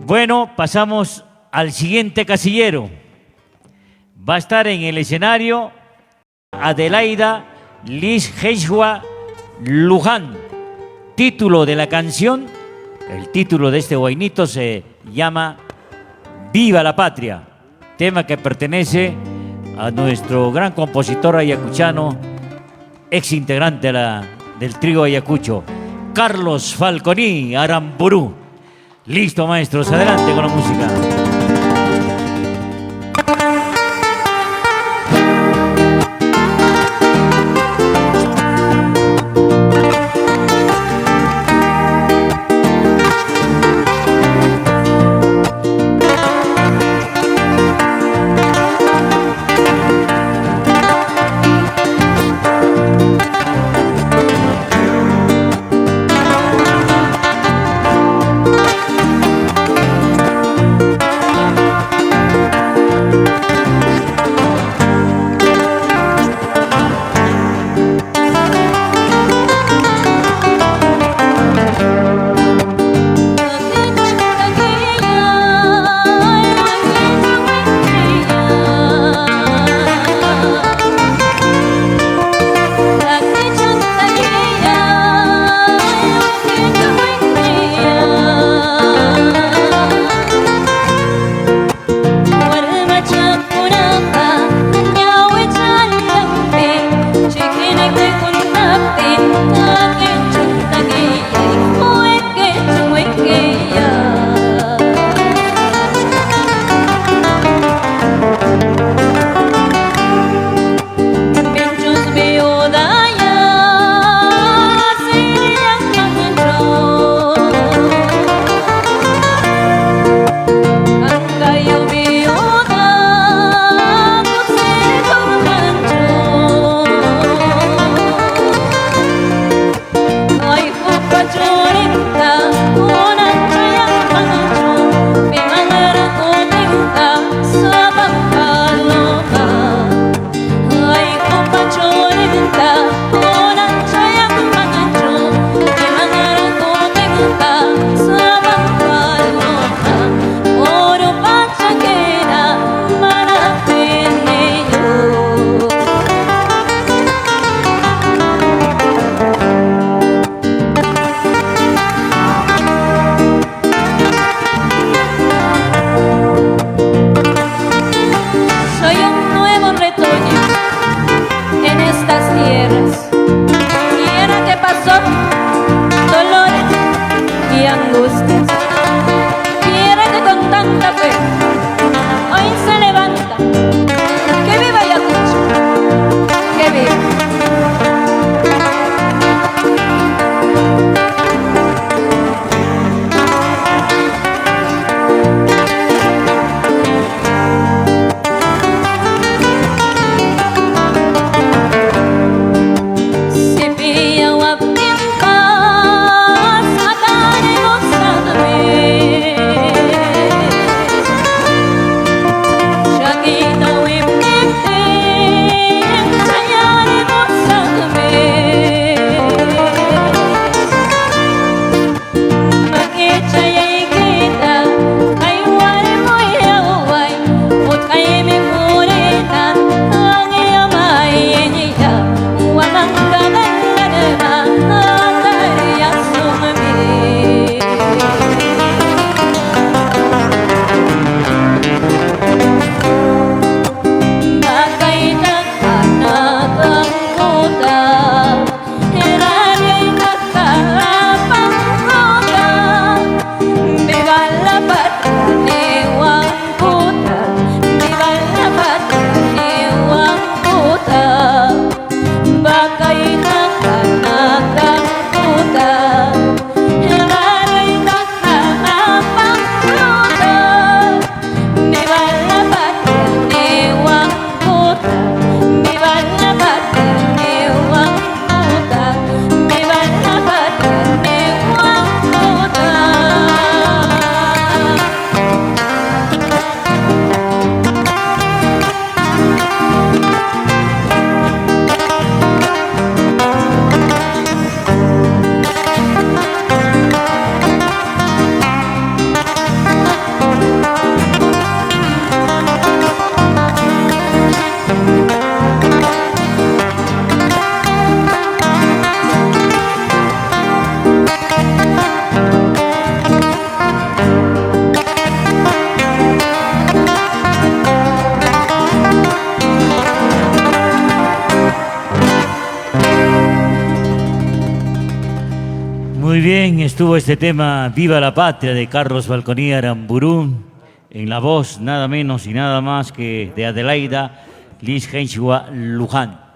Bueno, pasamos al siguiente casillero. Va a estar en el escenario Adelaida Liz Heishua Luján. Título de la canción, el título de este guainito se llama Viva la Patria, tema que pertenece a nuestro gran compositor ayacuchano, ex integrante del trío Ayacucho, Carlos Falconi Aramburú. Listo, maestros, adelante con la música. Bien, estuvo este tema Viva la Patria de Carlos Balconía Aramburú, en la voz nada menos y nada más que de Adelaida Liz Henshaw Luján.